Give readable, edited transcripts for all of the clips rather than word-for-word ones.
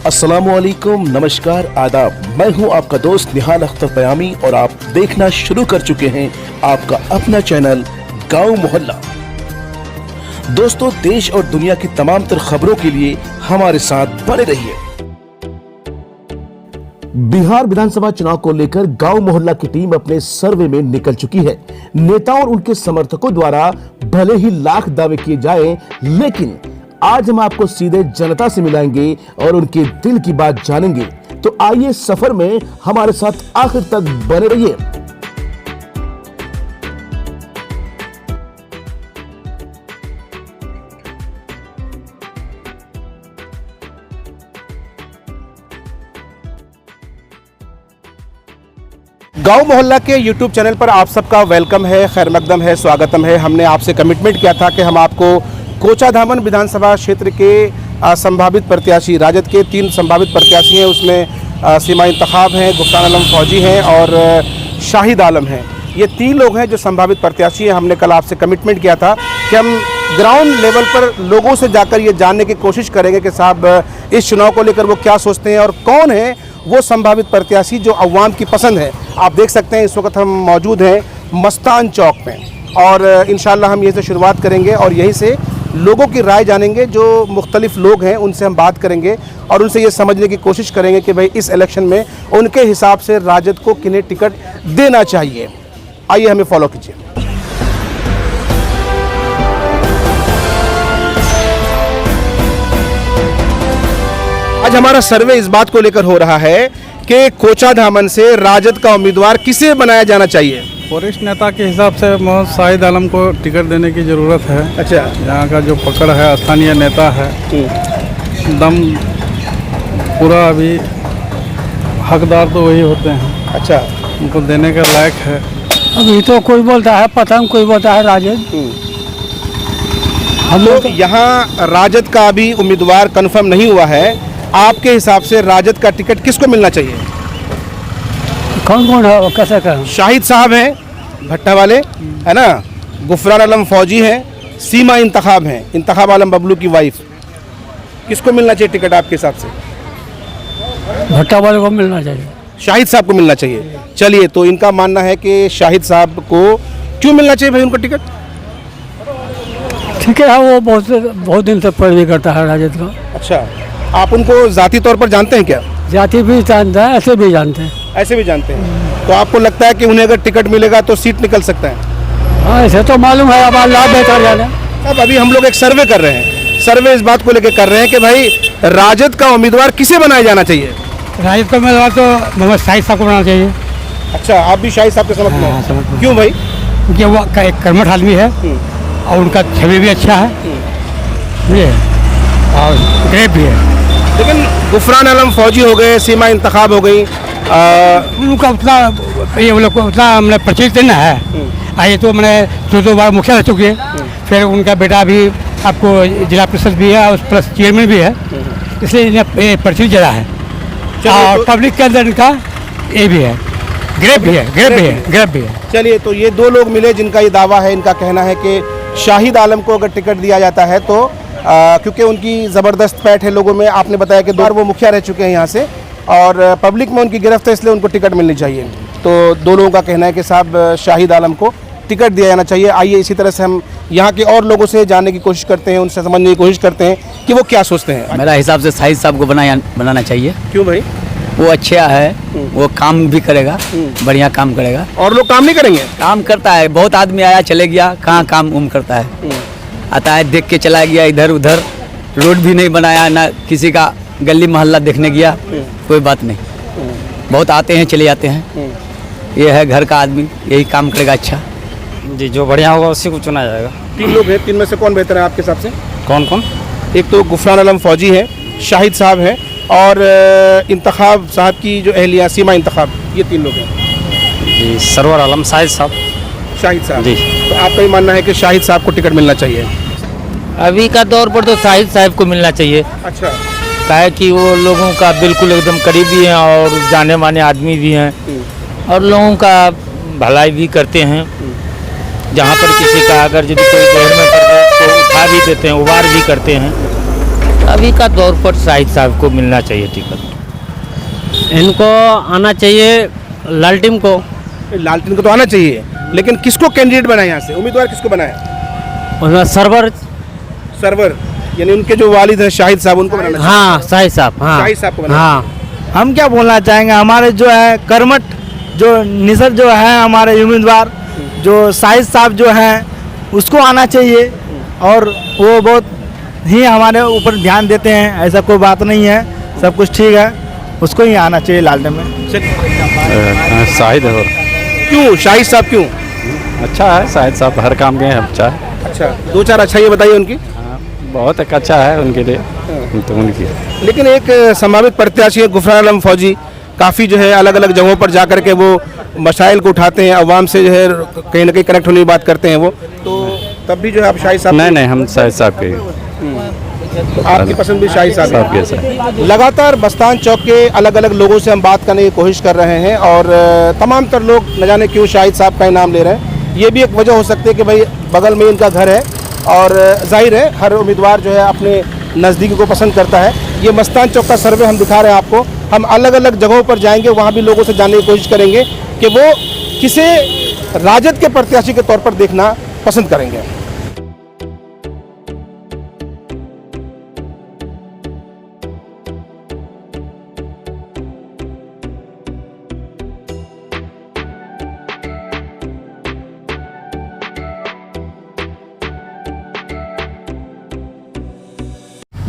अस्सलामुअलैकुम, नमस्कार, आदाब। मैं हूं आपका दोस्त निहाल अख्तर पयामी और आप देखना शुरू कर चुके हैं आपका अपना चैनल गांव मोहल्ला। दोस्तों, देश और दुनिया की तमाम तर खबरों के लिए हमारे साथ बने रहिए। बिहार विधानसभा चुनाव को लेकर गांव मोहल्ला की टीम अपने सर्वे में निकल चुकी है। नेताओं और उनके समर्थकों द्वारा भले ही लाख दावे किए जाएं, लेकिन आज हम आपको सीधे जनता से मिलाएंगे और उनके दिल की बात जानेंगे। तो आइए सफर में हमारे साथ आखिर तक बने रहिए। गांव मोहल्ला के YouTube चैनल पर आप सबका वेलकम है, खैर मकदम है, स्वागतम है। हमने आपसे कमिटमेंट किया था कि हम आपको कोचाधामन विधानसभा क्षेत्र के संभावित प्रत्याशी, राजद के 3 संभावित प्रत्याशी हैं, उसमें सीमा इंतखाब हैं, गुफरान आलम फौजी हैं और शाहिद आलम हैं। ये 3 लोग हैं जो संभावित प्रत्याशी हैं। हमने कल आपसे कमिटमेंट किया था कि हम ग्राउंड लेवल पर लोगों से जाकर ये जानने की कोशिश करेंगे कि साहब इस चुनाव को लेकर वो क्या सोचते हैं और कौन है वो संभावित प्रत्याशी जो अवाम की पसंद है। आप देख सकते हैं इस वक्त हम मौजूद हैं मस्तान चौक में और इंशाल्लाह हम यहीं से शुरुआत करेंगे और यहीं से लोगों की राय जानेंगे। जो मुख्तलिफ लोग हैं उनसे हम बात करेंगे और उनसे ये समझने की कोशिश करेंगे कि भाई इस इलेक्शन में उनके हिसाब से राजद को किन्हें टिकट देना चाहिए। आइए हमें फॉलो कीजिए। आज हमारा सर्वे इस बात को लेकर हो रहा है कि कोचाधामन से राजद का उम्मीदवार किसे बनाया जाना चाहिए। वरिष्ठ नेता के हिसाब से मोहम्मद शाहिद आलम को टिकट देने की ज़रूरत है। अच्छा, यहाँ का जो पकड़ है, स्थानीय नेता है, दम पूरा अभी हकदार तो वही होते हैं। अच्छा, उनको देने के लायक है। अभी तो कोई बोलता है पतंग, कोई बोलता है राजद। हम लोग यहाँ राजद का अभी उम्मीदवार कंफर्म नहीं हुआ है। आपके हिसाब से राजद का टिकट किसको मिलना चाहिए? कौन कौन है वो कैसे कहें? शाहिद साहब हैं भट्टा वाले, है ना, गुफरान आलम फौजी हैं, सीमा इंतखाब हैं, इंतखाब आलम बबलू की वाइफ। किसको मिलना चाहिए टिकट आपके हिसाब से? भट्टा वाले को मिलना चाहिए। शाहिद साहब को मिलना चाहिए। चलिए, तो इनका मानना है कि शाहिद साहब को क्यों मिलना चाहिए भाई उनको टिकट? ठीक है, वो बहुत दिन से पैरवी करता है राजद का। अच्छा, आप उनको जाती तौर पर जानते हैं क्या? जाति भी जानता है, ऐसे भी जानते हैं। ऐसे भी जानते हैं। तो आपको लगता है कि उन्हें अगर टिकट मिलेगा तो सीट निकल सकता है? हाँ, ऐसे तो मालूम है। अब लाभ बेहतर जाने। अब अभी हम लोग एक सर्वे कर रहे हैं। सर्वे इस बात को लेकर कर रहे हैं कि भाई राजद का उम्मीदवार किसे बनाया जाना चाहिए? राजद का उम्मीदवार तो मोहम्मद शाहिद साहब को बनाना चाहिए। अच्छा, आप भी शाहिद साहब के समझ में हैं? क्यों भाई? क्योंकि वो एक कर्मठ आदमी है और उनका छवि भी अच्छा है और ग्रेट भी है। लेकिन गुफरान आलम फौजी हो गए, सीमा इंतखाब हो गई, उनका उतना ये लोग को उतना हमने परिचित नहीं है। ये तो मैंने 2 बार मुखिया रह चुके हैं। फिर उनका बेटा भी आपको जिला परिषद भी है और प्लस चेयरमैन भी है, इसलिए इन्हें परिचित ज़्यादा है। और पब्लिक के अंदर इनका ये भी है, ग्रेप भी है, ग्रेप भी है। चलिए, तो ये 2 लोग मिले जिनका ये दावा है, इनका कहना है कि शाहिद आलम को अगर टिकट दिया जाता है तो क्योंकि उनकी ज़बरदस्त पैठ है लोगों में। आपने बताया कि 2 बार वो मुखिया रह चुके हैं यहाँ से और पब्लिक में उनकी गिरफ्त है, इसलिए उनको टिकट मिलनी चाहिए। तो 2 लोगों का कहना है कि साहब शाहिद आलम को टिकट दिया जाना चाहिए। आइए इसी तरह से हम यहाँ के और लोगों से जानने की कोशिश करते हैं, उनसे समझने की कोशिश करते हैं कि वो क्या सोचते हैं। मेरा हिसाब से शाहिद साहब को बनाना चाहिए। क्यों भाई? वो अच्छा है, वो काम भी करेगा, बढ़िया काम करेगा। और लोग काम नहीं करेंगे? काम करता है, बहुत आदमी आया चले गया, कहाँ काम करता है। आता है, देख के चला गया, इधर उधर रोड भी नहीं बनाया, ना किसी का गली मोहल्ला देखने गया, कोई बात नहीं। बहुत आते हैं चले जाते हैं। ये है घर का आदमी, यही काम करेगा अच्छा जी। जो बढ़िया होगा उसी को चुना जाएगा। 3 लोग हैं, 3 में से कौन बेहतर है आपके हिसाब से? कौन कौन? एक तो गुफरान आलम फौजी है, शाहिद साहब हैं और इंतखाब साहब की जो अहलिया सीमा इंतखाब, ये 3 लोग हैं जी। सरवर आलम शाहिद साहब। शाहिद साहब जी। तो आपका ही मानना है कि शाहिद साहब को टिकट मिलना चाहिए? अभी का दौर पर तो शाहिद साहब को मिलना चाहिए। अच्छा, काहे कि वो लोगों का बिल्कुल एकदम करीबी हैं और जाने माने आदमी भी हैं और लोगों का भलाई भी करते हैं। जहाँ पर किसी का अगर यदि कोई जहर में पड़ जाए तो उठा भी देते हैं, उबार भी करते हैं। अभी का तौर पर शाहिद साहब को मिलना चाहिए टिकट। इनको आना चाहिए लालटिन को। लालटेन को तो आना चाहिए, लेकिन किसको कैंडिडेट बनाए यहाँ से, उम्मीदवार किसको बनाए? उसमें सरवर। सरवर यानी उनके जो वालिद हैं शाहिद साहब, उनको बनाना चाहिए। हाँ शाहिद साहब। हाँ शाहिद साहब को बनाना हाँ। हम क्या बोलना चाहेंगे, हमारे जो है कर्मठ जो निसर जो है हमारे उम्मीदवार जो शाहिद साहब जो हैं उसको आना चाहिए, और वो बहुत ही हमारे ऊपर ध्यान देते हैं, ऐसा कोई बात नहीं है, सब कुछ ठीक है, उसको ही आना चाहिए लालटेन में। शाहिद है। क्यों शाहिद साहब क्यों? अच्छा है शाहिद साहब, हर काम के हैं अच्छा है। अच्छा, दो चार अच्छा ये बताइए उनकी। बहुत एक अच्छा है उनके लिए तो उनकी। लेकिन एक संभावित प्रत्याशी है गुफरान आलम फौजी, काफ़ी जो है अलग अलग जगहों पर जा कर के वो मसाइल को उठाते हैं, अवाम से जो है कहीं ना कहीं कनेक्ट होने की बात करते हैं वो, तो तब भी जो है आप शाहिद साहब? नहीं हम शाहिद साहब के। आपकी पसंद भी शाहिद साहब साहब के है। लगातार मस्तान चौक के अलग अलग लोगों से हम बात करने की कोशिश कर रहे हैं, और तमाम तर लोग न जाने क्यों शाहिद साहब का ही नाम ले रहे हैं। ये भी एक वजह हो सकती है कि भाई बगल में इनका घर है, और जाहिर है हर उम्मीदवार जो है अपने नज़दीकी को पसंद करता है। ये मस्तान चौक का सर्वे हम दिखा रहे हैं आपको, हम अलग अलग जगहों पर जाएंगे, वहाँ भी लोगों से जानने की कोशिश करेंगे कि वो किसे राजद के प्रत्याशी के तौर पर देखना पसंद करेंगे।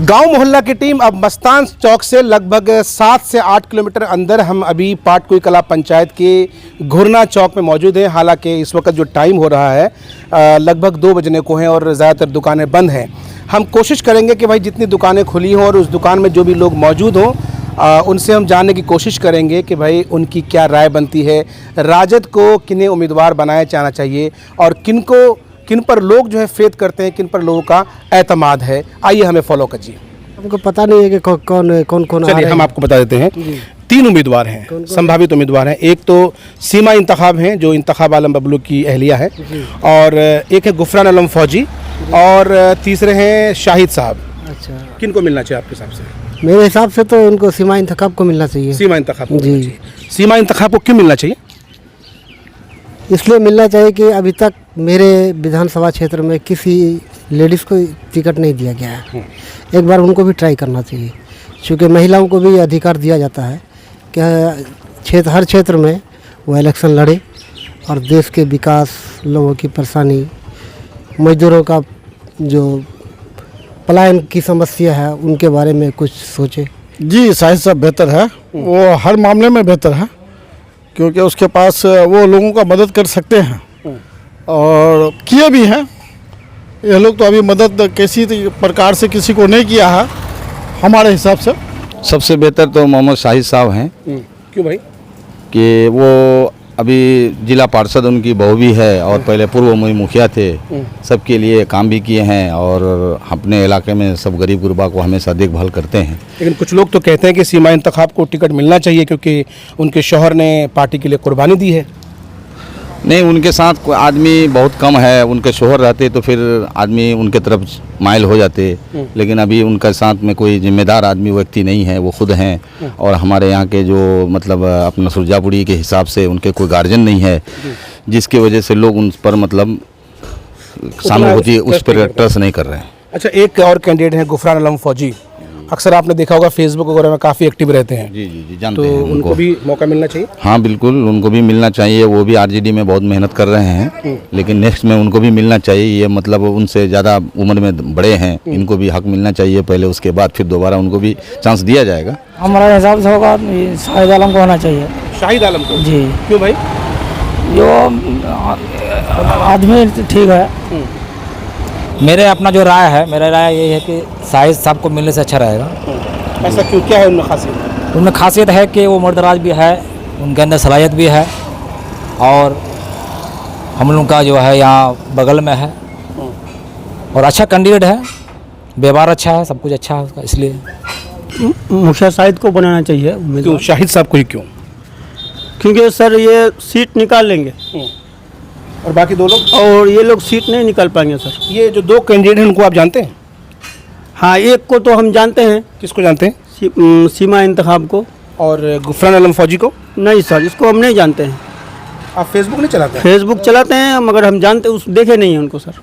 गांव मोहल्ला की टीम अब मस्तान चौक से लगभग 7 से 8 किलोमीटर अंदर, हम अभी पाटकुई कला पंचायत के घुरना चौक में मौजूद हैं। हालांकि इस वक्त जो टाइम हो रहा है लगभग 2 बजने को है और ज़्यादातर दुकानें बंद हैं। हम कोशिश करेंगे कि भाई जितनी दुकानें खुली हों और उस दुकान में जो भी लोग मौजूद हों उनसे हम जानने की कोशिश करेंगे कि भाई उनकी क्या राय बनती है, राजद को किन्हें उम्मीदवार बनाया जाना चाहिए और किन पर लोग जो है फेथ करते हैं, किन पर लोगों का एतमाद है। आइए हमें फॉलो कीजिए। हमको पता नहीं है कि कौन चलिए हम आपको बता देते हैं। 3 उम्मीदवार हैं, संभावित उम्मीदवार हैं। एक तो सीमा इंतखाब हैं जो इंतखाब आलम बबलू की अहलिया है, और एक है गुफरान आलम फौजी, और तीसरे हैं शाहिद साहब। अच्छा, किन को मिलना चाहिए आपके हिसाब से? मेरे हिसाब से तो इनको सीमा इंतखाब को मिलना चाहिए। सीमा इंतखाब को जी। मिलना चाहिए। सीमा इंतखाब को क्यों मिलना चाहिए? इसलिए मिलना चाहिए कि अभी तक मेरे विधानसभा क्षेत्र में किसी लेडीज़ को टिकट नहीं दिया गया है। एक बार उनको भी ट्राई करना चाहिए, क्योंकि महिलाओं को भी अधिकार दिया जाता है कि हर क्षेत्र में वो इलेक्शन लड़े और देश के विकास, लोगों की परेशानी, मजदूरों का जो पलायन की समस्या है उनके बारे में कुछ सोचे। जी शाहिद साहब बेहतर है, वो हर मामले में बेहतर है, क्योंकि उसके पास वो लोगों का मदद कर सकते हैं और किए भी हैं। ये लोग तो अभी मदद किसी प्रकार से किसी को नहीं किया है हमारे हिसाब से। सबसे बेहतर तो मोहम्मद शाहिद साहब हैं। क्यों भाई? कि वो अभी जिला पार्षद उनकी बहू भी है और पहले पूर्व मुखिया थे, सबके लिए काम भी किए हैं और अपने इलाके में सब गरीब गुरबा को हमेशा देखभाल करते हैं। लेकिन कुछ लोग तो कहते हैं कि सीमा इंतखाब को टिकट मिलना चाहिए क्योंकि उनके शौहर ने पार्टी के लिए कुर्बानी दी है। नहीं, उनके साथ कोई आदमी बहुत कम है, उनके शोहर रहते तो फिर आदमी उनके तरफ माइल हो जाते, लेकिन अभी उनके साथ में कोई जिम्मेदार आदमी व्यक्ति नहीं है, वो खुद हैं। और हमारे यहाँ के जो मतलब अपना सुरजापुरी के हिसाब से उनके कोई गार्जियन नहीं है, जिसकी वजह से लोग उन पर मतलब सहानुभूति उस पर ट्रस्ट नहीं कर रहे हैं। अच्छा, एक और कैंडिडेट हैं गुफरान आलम फौजी, अक्सर आपने देखा होगा फेसबुक वगैरह में काफ़ी एक्टिव रहते हैं। जी जी जी, जानते तो हैं उनको भी मौका मिलना चाहिए। हाँ बिल्कुल, उनको भी मिलना चाहिए। वो भी आरजेडी में बहुत मेहनत कर रहे हैं, लेकिन नेक्स्ट में उनको भी मिलना चाहिए। ये मतलब उनसे ज़्यादा उम्र में बड़े हैं, इनको भी हक मिलना चाहिए पहले, उसके बाद फिर दोबारा उनको भी चांस दिया जाएगा। हमारा हिसाब से होगा शाहिद आलम को होना चाहिए। शाहिद आलम को? जी। क्यों भाई? जो आदमी ठीक है। मेरे अपना जो राय है, मेरा राय ये है कि शाहिद साहब को मिलने से अच्छा रहेगा। ऐसा क्यों, क्या है उनमें खासियत? उनमें खासियत है कि वो मर्दराज भी है, उनके अंदर सलाहियत भी है, और हम लोग का जो है यहाँ बगल में है, और अच्छा कैंडिडेट है, व्यवहार अच्छा है, सब कुछ अच्छा है उसका, इसलिए मुखिया शाहिद को बनाना चाहिए। क्यों शाहिद साहब को ही क्यों? क्योंकि सर ये सीट निकाल लेंगे और बाकी दो लोग? और ये लोग सीट नहीं निकाल पाएंगे सर। ये जो 2 कैंडिडेट हैं उनको आप जानते हैं? हाँ, एक को तो हम जानते हैं, किसको जानते हैं? सीमा इंतखाब को। और गुफरान आलम फौजी को? नहीं सर, इसको हम नहीं जानते हैं। आप फेसबुक नहीं चलाते हैं? फेसबुक चलाते हैं मगर हम जानते उस देखे नहीं हैं उनको सर।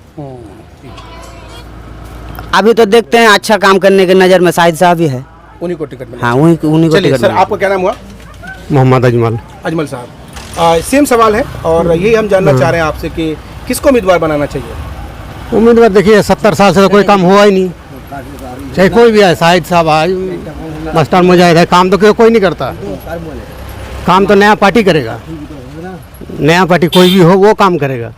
अभी तो देखते हैं अच्छा काम करने के नज़र में शाहिद साहब ही है। उन्हीं को टिकट मिला। हाँ, उन्हीं को चलिए टिकट सर, मिला। आपका क्या नाम हुआ? मोहम्मद अजमल। अजमल साहब, सेम सवाल है और यही हम जानना चाह रहे हैं आपसे कि किसको उम्मीदवार बनाना चाहिए? उम्मीदवार देखिए 70 साल से तो कोई काम हुआ ही नहीं, चाहे कोई भी है, शाहिद साहब आए, मास्टर मुजाहिद है, काम तो कोई नहीं करता। काम तो नया पार्टी करेगा, नया पार्टी कोई भी हो वो काम करेगा,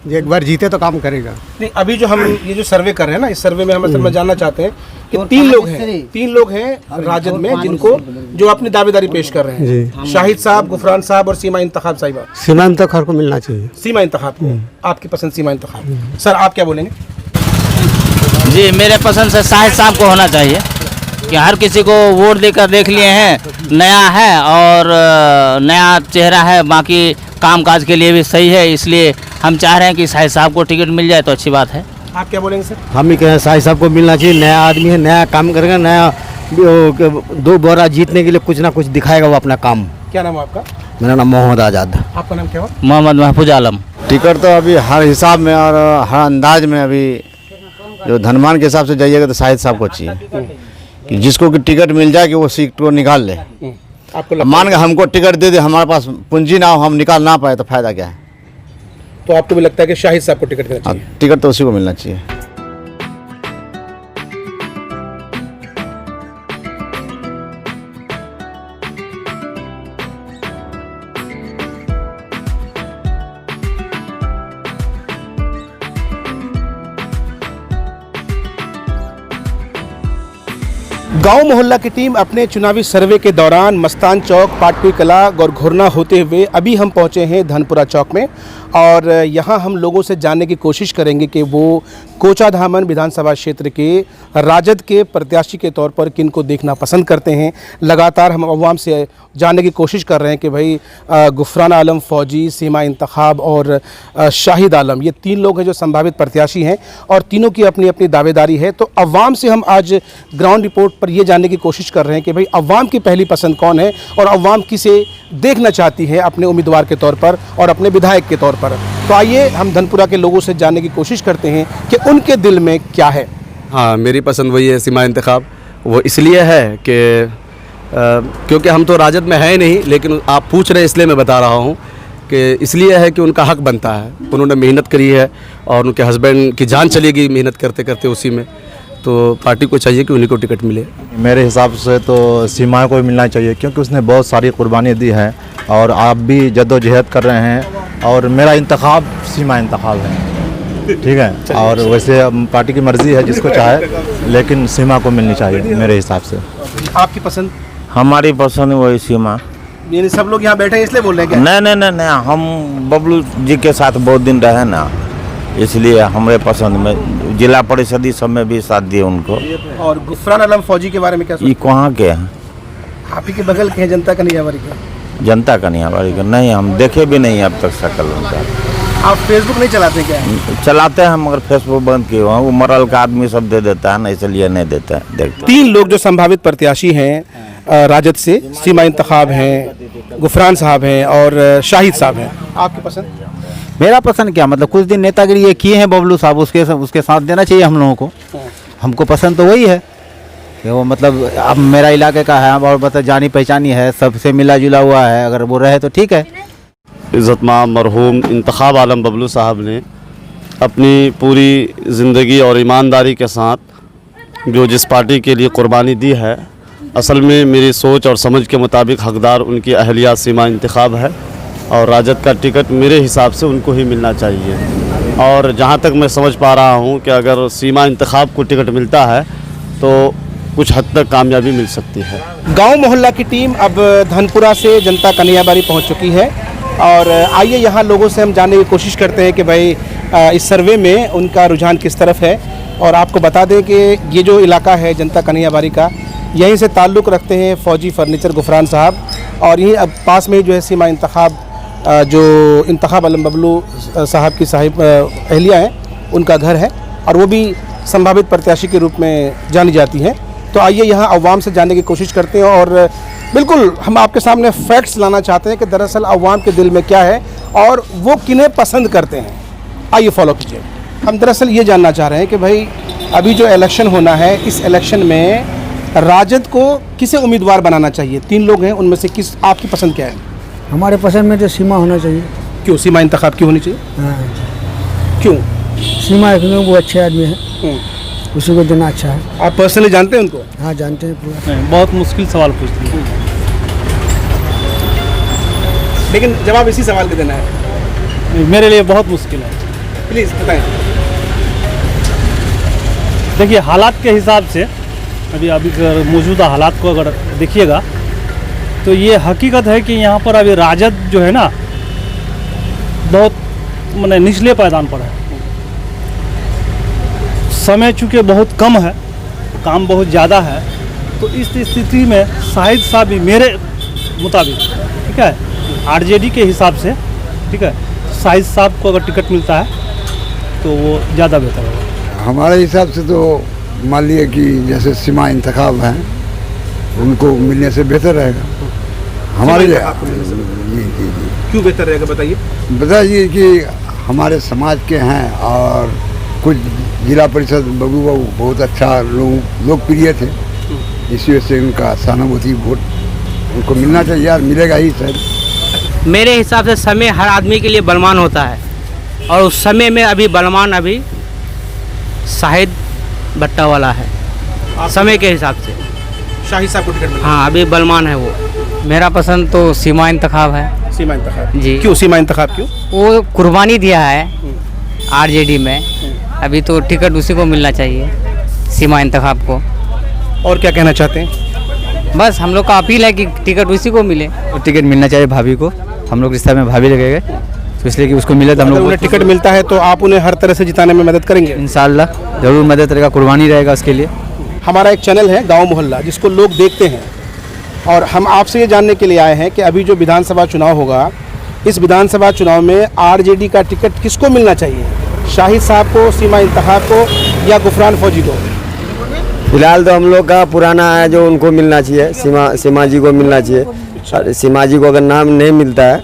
जो एक बार जीते तो काम करेगा। नहीं, अभी जो हम ये जो सर्वे कर रहे हैं ना, इस सर्वे में हम असल में जानना चाहते हैं कि तीन लोग हैं राजद में जिनको जो अपनी दावेदारी पेश कर रहे हैं, शाहिद साहब, गुफरान साहब और सीमा इंतखाब साहिबा। सीमा इंतखाब को मिलना चाहिए। सीमा इंतखाब को आपकी पसंद सीमा इंतखाब। सर आप क्या बोलेंगे? जी, मेरे पसंद से शाहिद साहब को होना चाहिए कि हर किसी को वोट देकर देख लिए हैं, नया है और नया चेहरा है, बाकी कामकाज के लिए भी सही है, इसलिए हम चाह रहे हैं कि शाहिद साहब को टिकट मिल जाए तो अच्छी बात है। आप क्या बोलेंगे सर? हम ही कहें शाहिद साहब को मिलना चाहिए, नया आदमी है, नया काम करेगा, नया 2 बोरा जीतने के लिए कुछ ना कुछ दिखाएगा वो अपना काम। क्या नाम है आपका? मेरा नाम मोहम्मद आज़ाद। आपका नाम क्या हुआ? मोहम्मद महफूज आलम। टिकट तो अभी हर हिसाब में और हर अंदाज में अभी जो धनमान के हिसाब से जाइएगा तो शाहिद साहब को चाहिए कि जिसको कि टिकट मिल जाए कि वो सीट को निकाल ले। आपको मान के हमको टिकट दे दे, हमारे पास पूंजी ना हो, हम निकाल ना पाए तो फायदा क्या है? तो आपको भी लगता है कि शाहिद साहब को टिकट देना चाहिए? टिकट तो उसी को मिलना चाहिए। गांव मोहल्ला की टीम अपने चुनावी सर्वे के दौरान मस्तान चौक, पाटकुई कला और घुरना होते हुए अभी हम पहुंचे हैं धनपुरा चौक में और यहां हम लोगों से जानने की कोशिश करेंगे कि वो कोचाधामन विधानसभा क्षेत्र के राजद के प्रत्याशी के तौर पर किन को देखना पसंद करते हैं। लगातार हम अवाम से जानने की कोशिश कर रहे हैं कि भाई गुफरान आलम फौजी, सीमा इंतखाब और शाहिद आलम, ये 3 लोग हैं जो संभावित प्रत्याशी हैं और तीनों की अपनी अपनी दावेदारी है। तो अवाम से हम आज ग्राउंड रिपोर्ट पर ये जानने की कोशिश कर रहे हैं कि भाई अवाम की पहली पसंद कौन है और अवाम किसे देखना चाहती है अपने उम्मीदवार के तौर पर और अपने विधायक के तौर पर। तो आइए हम धनपुरा के लोगों से जानने की कोशिश करते हैं कि उनके दिल में क्या है। हाँ, मेरी पसंद वही है, सीमा इंतखाब। वो इसलिए है कि क्योंकि हम तो राजद में है नहीं, लेकिन आप पूछ रहे हैं इसलिए मैं बता रहा हूँ कि इसलिए है कि उनका हक बनता है। उन्होंने मेहनत करी है और उनके हस्बैंड की जान चली गई मेहनत करते करते उसी में, तो पार्टी को चाहिए कि उन्हीं को टिकट मिले। मेरे हिसाब से तो सीमा को मिलना चाहिए क्योंकि उसने बहुत सारी कुर्बानी दी है और आप भी जद्दोजहद कर रहे हैं और मेरा इंतखाब सीमा इंतखाब है, ठीक है। और वैसे पार्टी की मर्ज़ी है जिसको चाहे, लेकिन सीमा को मिलनी चाहिए मेरे हिसाब से। आपकी पसंद? हमारी पसंद वही सीमा। यानी सब लोग यहाँ बैठे हैं इसलिए बोल रहे हैं क्या? नहीं, हम बबलू जी के साथ बहुत दिन रहे ना, इसलिए हमारे पसंद में जिला परिषद सब में भी साथ दिए उनको। और गुफरान आलम फौजी के बारे में क्या? ये कहाँ के हैं? आप ही के बगल के हैं, जनता का नियावारी के। जनता का नियावारी का नहीं, हम देखे भी नहीं अब तक शक्ल उनका। आप फेसबुक नहीं चलाते क्या? चलाते हैं मगर फेसबुक बंद किए हुए हैं, वो मरल का आदमी सब दे देता है ना, इसलिए नहीं देता है, देखते। 3 लोग जो संभावित प्रत्याशी हैं राजद से, सीमा इंतखाब हैं, गुफरान साहब हैं और शाहिद साहब हैं। आपकी पसंद? मेरा पसंद क्या, मतलब कुछ दिन नेतागिरी ये किए हैं बबलू साहब, उसके साथ देना चाहिए हम लोगों को। हमको पसंद तो वही है कि वो मतलब अब मेरा इलाके का है और मतलब जानी पहचानी है, सबसे मिला जुला हुआ है, अगर वो रहे तो ठीक है। इज़्ज़तमाम मरहूम इंतखाब आलम बबलू साहब ने अपनी पूरी ज़िंदगी और ईमानदारी के साथ जो जिस पार्टी के लिए कुर्बानी दी है, असल में मेरी सोच और समझ के मुताबिक हकदार उनकी अहलिया सीमा इंतखाब है और राजद का टिकट मेरे हिसाब से उनको ही मिलना चाहिए। और जहाँ तक मैं समझ पा रहा हूँ कि अगर सीमा इंतखाब को टिकट मिलता है तो कुछ हद तक कामयाबी मिल सकती है। गांव मोहल्ला की टीम अब धनपुरा से जनता कन्याबारी पहुंच चुकी है और आइए यहाँ लोगों से हम जानने की कोशिश करते हैं कि भाई इस सर्वे में उनका रुझान किस तरफ है। और आपको बता दें कि ये जो इलाका है जनता कन्याबारी का, यहीं से ताल्लुक़ रखते हैं फौजी फर्नीचर गुफरान साहब और यहीं अब पास में ही जो है सीमा इंतखाब जो इंतखाब आलम बबलू साहब की साहिब अहलिया हैं, उनका घर है और वो भी संभावित प्रत्याशी के रूप में जानी जाती हैं। तो आइए यहाँ अवाम से जानने की कोशिश करते हैं और बिल्कुल हम आपके सामने फैक्ट्स लाना चाहते हैं कि दरअसल अवाम के दिल में क्या है और वो किन्हें पसंद करते हैं। आइए फॉलो कीजिए। हम दरअसल ये जानना चाह रहे हैं कि भाई अभी जो इलेक्शन होना है, इस इलेक्शन में राजद को किसे उम्मीदवार बनाना चाहिए? 3 लोग हैं, उनमें से किस आपकी पसंद क्या है? हमारे पसंद में तो सीमा होना चाहिए। क्यों सीमा इंतखाब क्यों होनी चाहिए? हाँ, क्यों? सीमा क्योंकि वो अच्छे आदमी है, उसी को देना अच्छा है। आप पर्सनली जानते हैं उनको? हाँ जानते हैं पूरा। बहुत मुश्किल सवाल पूछती है, लेकिन जवाब इसी सवाल का देना है। मेरे लिए बहुत मुश्किल है। प्लीज़ बताएं। देखिए हालात के हिसाब से अभी मौजूदा हालात को अगर देखिएगा तो ये हकीकत है कि यहाँ पर अभी राजद जो है ना बहुत माने निचले पायदान पर है। समय चूँकि बहुत कम है, काम बहुत ज़्यादा है, तो इस स्थिति में शाहिद साहब भी मेरे मुताबिक ठीक है आरजेडी के हिसाब से ठीक है शाहिद साहब को अगर टिकट मिलता है तो वो ज़्यादा बेहतर होगा। हमारे हिसाब से तो मान लिए कि जैसे सीमा इंतखाब है उनको मिलने से बेहतर रहेगा हमारे लिए। जी जी जी क्यों बेहतर रहेगा बताइए? बताइए कि हमारे समाज के हैं और कुछ जिला परिषद बबलू बाबू बहुत अच्छा लोकप्रिय थे, इसी वजह से उनका सहानुभूति वोट उनको मिलना चाहिए यार, मिलेगा ही शायद। मेरे हिसाब से समय हर आदमी के लिए बलवान होता है और उस समय में अभी बलवान अभी शाहिद भट्टा वाला है समय के हिसाब से। शाहिद साहब को टिकट मिला? हाँ अभी बलवान है वो। मेरा पसंद तो सीमा इंतखाब है। सीमा इंतखाब जी। क्यों सीमा इंतखाब क्यों? वो कुर्बानी दिया है आरजेडी में, अभी तो टिकट उसी को मिलना चाहिए सीमा इंतखाब को। और क्या कहना चाहते हैं? बस हम लोग का अपील है कि टिकट उसी को मिले। टिकट मिलना चाहिए भाभी को, हम लोग रिश्ता में भाभी लगेगा तो इसलिए कि उसको मिले तो हम अगर लोग उन्हें टिकट मिलता है तो आप उन्हें हर तरह से जिताने में मदद करेंगे? इंशाल्लाह ज़रूर मदद करेगा, कुर्बानी रहेगा उसके लिए। हमारा एक चैनल है गांव मोहल्ला जिसको लोग देखते हैं और हम आपसे ये जानने के लिए आए हैं कि अभी जो विधानसभा चुनाव होगा, इस विधानसभा चुनाव में आरजेडी का टिकट किसको मिलना चाहिए? शाहिद साहब को, सीमा इंतखाब को या गुफरान फौजी को? फिलहाल तो हम लोग का पुराना है जो उनको मिलना चाहिए, सीमा जी को मिलना चाहिए। सीमा जी को अगर नाम नहीं मिलता है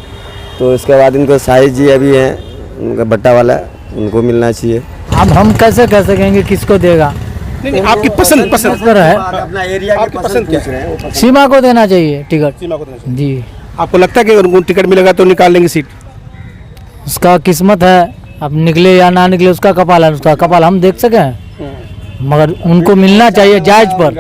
तो उसके बाद इनको शाहिद जी अभी हैं उनका भट्टा वाला, उनको मिलना चाहिए। अब हम कैसे कह सकेंगे किसको देगा? नहीं, आपकी पसंद है अपना एरिया आपकी पसंद क्या है? सीमा को देना चाहिए टिकट। सीमा को देना चाहिए। जी आपको लगता है कि अगर उनको टिकट मिलेगा तो निकाल लेंगे सीट? उसका किस्मत है, अब निकले या ना निकले उसका कपाल है, उसका कपाल हम देख सकें, मगर उनको मिलना चाहिए जायज पर,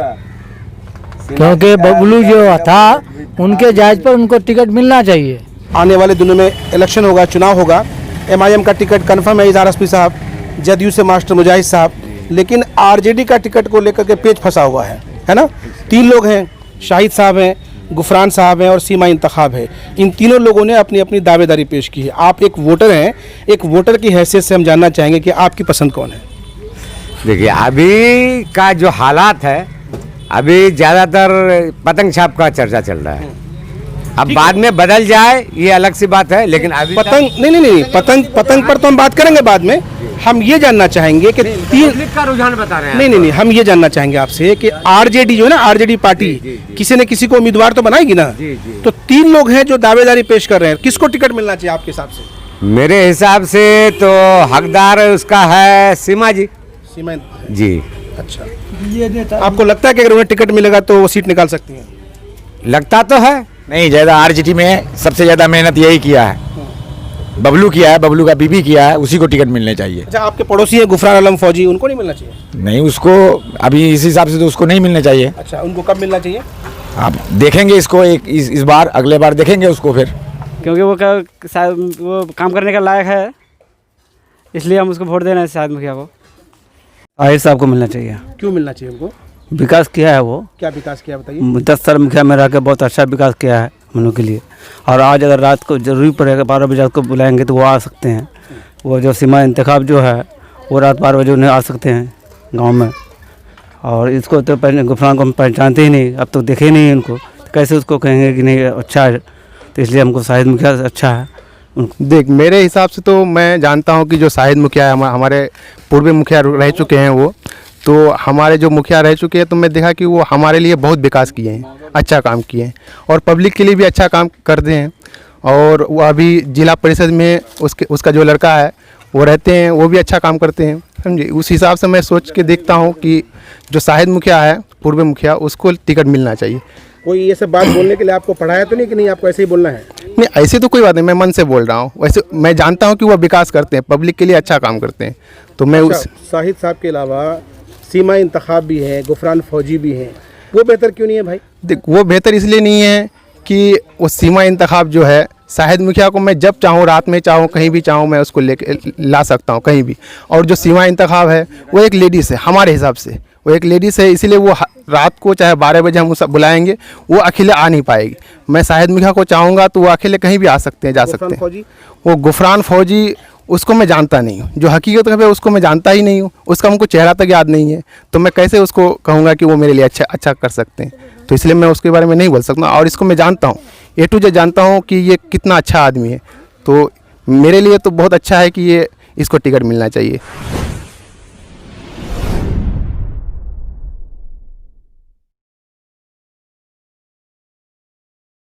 क्योंकि बबलू जो था उनके जायज पर उनको टिकट मिलना चाहिए। आने वाले दिनों में इलेक्शन होगा, चुनाव होगा, एमआईएम का टिकट कन्फर्म है इजहार हस्बी साहब, जदयू से मास्टर मुजाहिद साहब, लेकिन आरजेडी का टिकट को लेकर के पेच फंसा हुआ है ना? 3 लोग हैं, शाहिद साहब हैं, गुफरान साहब हैं और सीमा इंतखाब है। इन तीनों लोगों ने अपनी अपनी दावेदारी पेश की है। आप एक वोटर हैं, एक वोटर की हैसियत से हम जानना चाहेंगे कि आपकी पसंद कौन है? देखिए अभी का जो हालात है, अभी ज़्यादातर पतंग छाप का चर्चा चल रहा है। अब बाद में बदल जाए ये अलग सी बात है, लेकिन अभी पतंग नहीं पतंग पर तो हम बात करेंगे बाद में। हम ये जानना चाहेंगे कि पब्लिक का रुझान बता रहे हैं। नहीं, हम ये जानना चाहेंगे आपसे कि आरजेडी जो है ना, आरजेडी पार्टी किसी न किसी को उम्मीदवार तो बनाएगी ना? तो 3 लोग हैं जो दावेदारी पेश कर रहे हैं, किसको टिकट मिलना चाहिए आपके हिसाब से? मेरे हिसाब से तो हकदार उसका है सीमा जी। सीमा जी। अच्छा, आपको लगता है कि अगर उन्हें टिकट मिलेगा तो वो सीट निकाल सकती हैं? लगता तो है। नहीं, ज़्यादा आरजेडी में सबसे ज़्यादा मेहनत यही किया है, बबलू किया है, बबलू का बीबी किया है, उसी को टिकट मिलने चाहिए। अच्छा, आपके पड़ोसी हैं गुफरान आलम फौजी, उनको नहीं मिलना चाहिए? नहीं, उसको अभी इस हिसाब से तो उसको नहीं मिलना चाहिए। अच्छा, उनको कब मिलना चाहिए? आप देखेंगे इसको इस बार, अगले बार देखेंगे उसको फिर, क्योंकि वो काम करने का लायक है, इसलिए हम उसको वोट देना है शाहिद मुखिया को। शाहिद साहब को मिलना चाहिए। क्यों मिलना चाहिए उनको? विकास किया है वो। क्या विकास किया बताइए? 10 साल मुखिया में रह के बहुत अच्छा विकास किया है हम लोग के लिए। और आज अगर रात को जरूरी पड़ेगा 12 बजे रात को बुलाएंगे तो वो आ सकते हैं। वो जो सीमा इंतखाब जो है वो रात 12 बजे उन्हें आ सकते हैं गांव में। और इसको तो पहले गुफरान को हम पहचानते ही नहीं, अब तो देखे ही नहीं उनको, तो कैसे उसको कहेंगे कि नहीं अच्छा है? तो इसलिए हमको शाहिद मुखिया अच्छा है, देख, मेरे हिसाब से तो मैं जानता हूँ कि जो शाहिद मुखिया है, हमारे पूर्व मुखिया रह चुके हैं वो, तो हमारे जो मुखिया रह चुके हैं तो मैं देखा कि वो हमारे लिए बहुत विकास किए हैं, अच्छा काम किए हैं और पब्लिक के लिए भी अच्छा काम करते हैं। और वो अभी जिला परिषद में उसका जो लड़का है वो रहते हैं, वो भी अच्छा काम करते हैं, समझे। उस हिसाब से मैं सोच के देखता हूँ कि जो शाहिद मुखिया है, पूर्व मुखिया, उसको टिकट मिलना चाहिए। कोई ये सब बात बोलने के लिए आपको पढ़ाया तो नहीं कि नहीं आपको ऐसे ही बोलना है? नहीं, ऐसे तो कोई बात नहीं, मैं मन से बोल रहा हूँ। वैसे मैं जानता हूँ कि वो विकास करते हैं, पब्लिक के लिए अच्छा काम करते हैं, तो मैं उस शाहिद साहब के अलावा सीमा इंतखाब भी है, गुफरान फौजी भी हैं, वो बेहतर क्यों नहीं है भाई? देख, वो बेहतर इसलिए नहीं है कि वो सीमा इंतखाब जो है, शाहिद मुखिया को मैं जब चाहूँ, रात में चाहूँ, कहीं भी चाहूँ, मैं उसको लेके ला सकता हूँ कहीं भी। और जो सीमा इंतखाब है वो एक लेडीज़ है, हमारे हिसाब से वो एक लेडीज़ है, इसीलिए वो रात को चाहे 12 बजे हम उसे बुलाएंगे, वो अकेले आ नहीं पाएगी। मैं शाहिद मुखिया को चाहूँगा तो वो अकेले कहीं भी आ सकते हैं, जा सकते हैं। वो गुफरान फौजी, उसको मैं जानता नहीं हूँ, जो हकीकत में उसको मैं जानता ही नहीं हूँ, उसका हमको चेहरा तक याद नहीं है, तो मैं कैसे उसको कहूँगा कि वो मेरे लिए अच्छा कर सकते हैं। तो इसलिए मैं उसके बारे में नहीं बोल सकता। और इसको मैं जानता हूँ, A to Z जानता हूँ कि ये कितना अच्छा आदमी है, तो मेरे लिए तो बहुत अच्छा है कि ये इसको टिकट मिलना चाहिए।